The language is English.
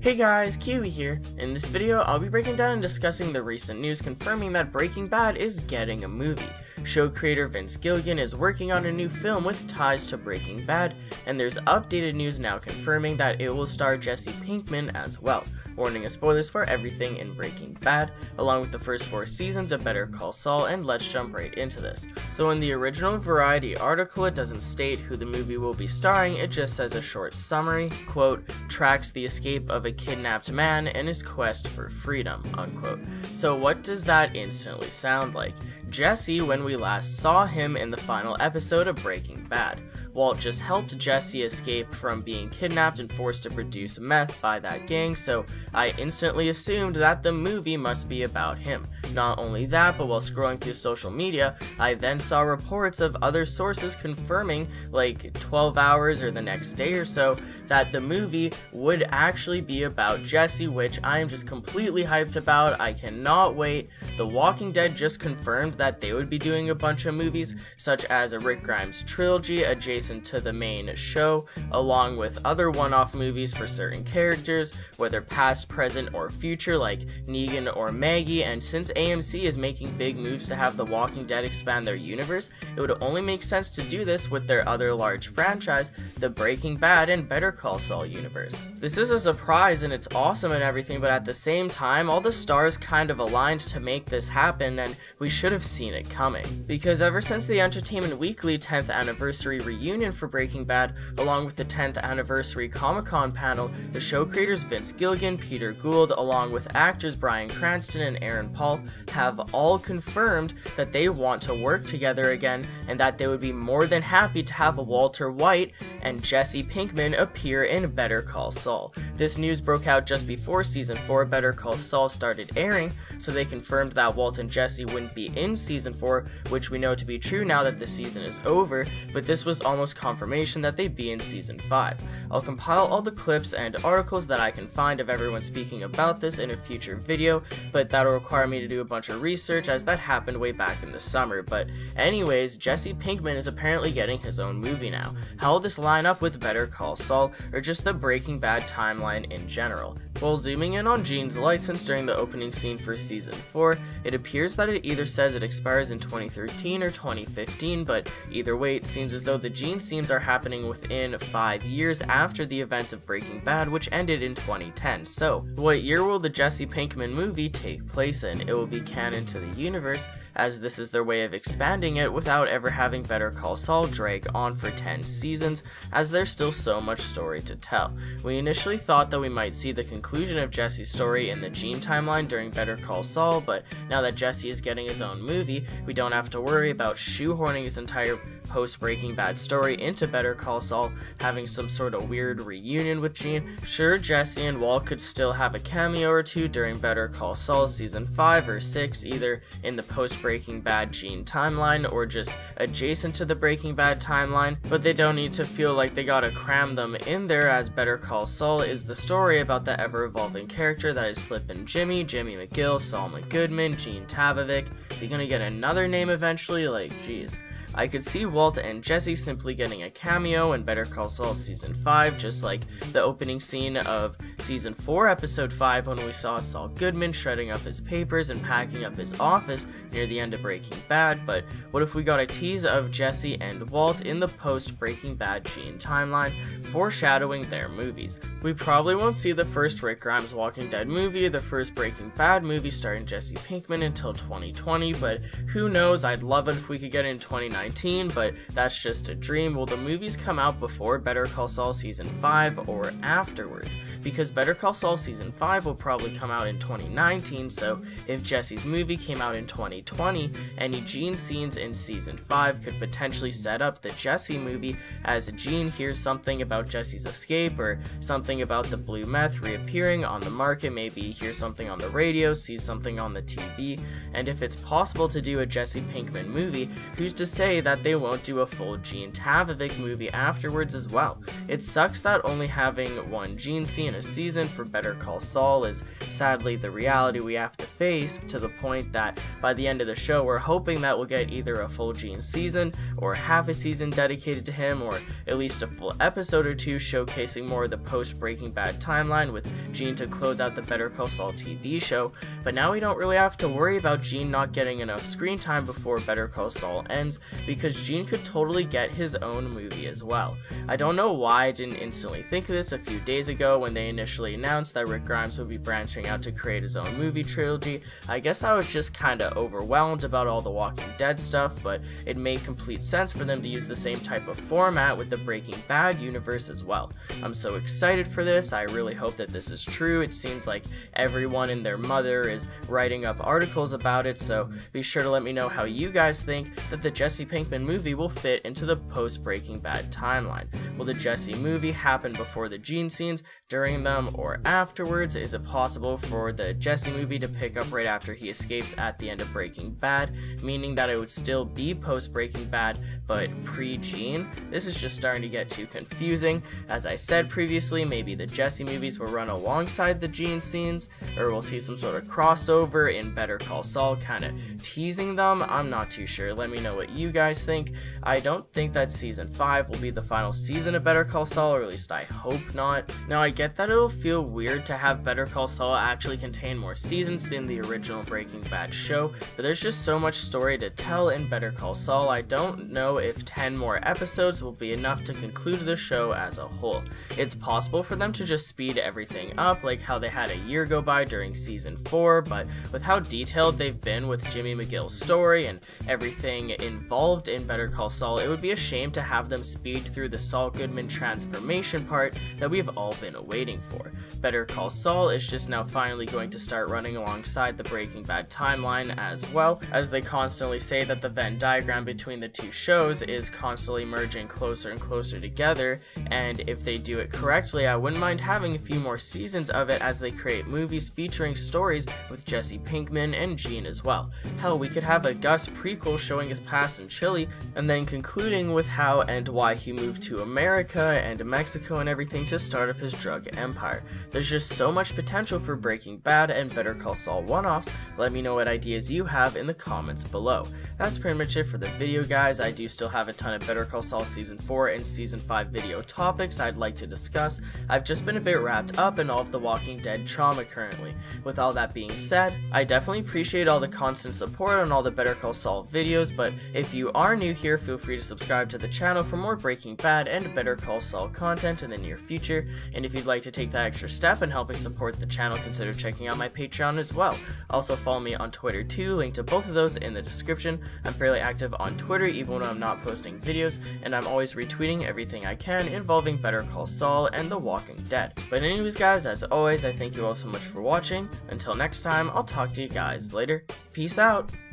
Hey guys, Kiwi here. In this video, I'll be breaking down and discussing the recent news confirming that Breaking Bad is getting a movie. Show creator Vince Gilligan is working on a new film with ties to Breaking Bad, and there's updated news now confirming that it will star Jesse Pinkman as well. Warning of spoilers for everything in Breaking Bad, along with the first 4 seasons of Better Call Saul, and let's jump right into this. So in the original Variety article, it doesn't state who the movie will be starring, it just says a short summary, quote, tracks the escape of a kidnapped man and his quest for freedom, unquote. So what does that instantly sound like? Jesse, when we last saw him in the final episode of Breaking Bad. Walt just helped Jesse escape from being kidnapped and forced to produce meth by that gang, so I instantly assumed that the movie must be about him. Not only that, but while scrolling through social media, I then saw reports of other sources confirming, like 12 hours or the next day or so, that the movie would actually be about Jesse, which I am just completely hyped about. I cannot wait. The Walking Dead just confirmed that they would be doing a bunch of movies, such as a Rick Grimes trilogy adjacent to the main show, along with other one-off movies for certain characters, whether past, present, or future, like Negan or Maggie. And since AMC is making big moves to have The Walking Dead expand their universe, it would only make sense to do this with their other large franchise, the Breaking Bad and Better Call Saul universe. This is a surprise and it's awesome and everything, but at the same time, all the stars kind of aligned to make this happen, and we should have seen it coming. Because ever since the Entertainment Weekly 10th anniversary reunion for Breaking Bad, along with the 10th anniversary Comic-Con panel, the show creators Vince Gilligan, Peter Gould, along with actors Bryan Cranston and Aaron Paul, have all confirmed that they want to work together again, and that they would be more than happy to have Walter White and Jesse Pinkman appear in Better Call Saul. This news broke out just before Season 4 Better Call Saul started airing, so they confirmed that Walt and Jesse wouldn't be in Season 4, which we know to be true now that the season is over, but this was almost confirmation that they'd be in Season 5. I'll compile all the clips and articles that I can find of everyone speaking about this in a future video, but that'll require me to do a bunch of research as that happened way back in the summer. But anyways, Jesse Pinkman is apparently getting his own movie now. How will this line up with Better Call Saul, or just the Breaking Bad timeline in general? Well, zooming in on Gene's license during the opening scene for Season 4, it appears that it either says it expires in 2013 or 2015, but either way, it seems as though the Gene scenes are happening within 5 years after the events of Breaking Bad, which ended in 2010. So, what year will the Jesse Pinkman movie take place in? It will be canon to the universe, as this is their way of expanding it without ever having Better Call Saul drag on for 10 seasons, as there's still so much story to tell. We initially thought that we might see the conclusion of Jesse's story in the Gene timeline during Better Call Saul, but now that Jesse is getting his own movie, we don't have to worry about shoehorning his entire post-Breaking Bad story into Better Call Saul, having some sort of weird reunion with Gene. Sure, Jesse and Walt could still have a cameo or two during Better Call Saul Season 5 or 6, either in the post-Breaking Bad Gene timeline or just adjacent to the Breaking Bad timeline, but they don't need to feel like they gotta cram them in there, as Better Call Saul is the story about the ever-evolving character that is Slippin' Jimmy, Jimmy McGill, Saul Goodman, Gene Tavovic. Is he gonna get another name eventually? Like, geez. I could see Walt and Jesse simply getting a cameo in Better Call Saul Season 5, just like the opening scene of Season 4 Episode 5 when we saw Saul Goodman shredding up his papers and packing up his office near the end of Breaking Bad. But what if we got a tease of Jesse and Walt in the post-Breaking Bad Gene timeline, foreshadowing their movies? We probably won't see the first Rick Grimes Walking Dead movie, the first Breaking Bad movie starring Jesse Pinkman until 2020, but who knows, I'd love it if we could get it in 2019, but that's just a dream. Will the movies come out before Better Call Saul Season 5 or afterwards? Because Better Call Saul Season 5 will probably come out in 2019, so if Jesse's movie came out in 2020, any Gene scenes in Season 5 could potentially set up the Jesse movie, as Gene hears something about Jesse's escape or something about the blue meth reappearing on the market, maybe hears something on the radio, sees something on the TV, and if it's possible to do a Jesse Pinkman movie, who's to say say that they won't do a full Gene Tavovic movie afterwards as well. It sucks that only having one Gene scene a season for Better Call Saul is sadly the reality we have to face, to the point that by the end of the show we're hoping that we'll get either a full Gene season or half a season dedicated to him, or at least a full episode or two showcasing more of the post Breaking Bad timeline with Gene to close out the Better Call Saul TV show. But now we don't really have to worry about Gene not getting enough screen time before Better Call Saul ends, because Gene could totally get his own movie as well. I don't know why I didn't instantly think of this a few days ago when they initially announced that Rick Grimes would be branching out to create his own movie trilogy. I guess I was just kinda overwhelmed about all the Walking Dead stuff, but it made complete sense for them to use the same type of format with the Breaking Bad universe as well. I'm so excited for this. I really hope that this is true. It seems like everyone and their mother is writing up articles about it, so be sure to let me know how you guys think that the Jesse Pinkman movie will fit into the post Breaking Bad timeline. Will the Jesse movie happen before the Gene scenes, during them, or afterwards? Is it possible for the Jesse movie to pick up right after he escapes at the end of Breaking Bad, meaning that it would still be post Breaking Bad but pre-Gene? This is just starting to get too confusing. As I said previously, maybe the Jesse movies will run alongside the Gene scenes, or we'll see some sort of crossover in Better Call Saul kind of teasing them. I'm not too sure. Let me know what you guys think. I don't think that season 5 will be the final season of Better Call Saul, or at least I hope not. Now I get that it'll feel weird to have Better Call Saul actually contain more seasons than the original Breaking Bad show, but there's just so much story to tell in Better Call Saul. I don't know if 10 more episodes will be enough to conclude the show as a whole. It's possible for them to just speed everything up like how they had a year go by during season 4, but with how detailed they've been with Jimmy McGill's story and everything involved in Better Call Saul, it would be a shame to have them speed through the Saul Goodman transformation part that we've all been waiting for. Better Call Saul is just now finally going to start running alongside the Breaking Bad timeline, as well as they constantly say that the Venn diagram between the two shows is constantly merging closer and closer together, and if they do it correctly, I wouldn't mind having a few more seasons of it as they create movies featuring stories with Jesse Pinkman and Gene as well. Hell, we could have a Gus prequel showing his past in Chile, and then concluding with how and why he moved to America and Mexico and everything to start up his drug empire. There's just so much potential for Breaking Bad and Better Call Saul one-offs. Let me know what ideas you have in the comments below. That's pretty much it for the video, guys. I do still have a ton of Better Call Saul Season 4 and Season 5 video topics I'd like to discuss. I've just been a bit wrapped up in all of the Walking Dead trauma currently. With all that being said, I definitely appreciate all the constant support on all the Better Call Saul videos, but if you are new here, feel free to subscribe to the channel for more Breaking Bad and Better Call Saul content in the near future, and if you'd like to take that extra step in helping support the channel, consider checking out my Patreon as well. Also follow me on Twitter too, link to both of those in the description. I'm fairly active on Twitter even when I'm not posting videos, and I'm always retweeting everything I can involving Better Call Saul and The Walking Dead. But anyways guys, as always, I thank you all so much for watching. Until next time, I'll talk to you guys later. Peace out!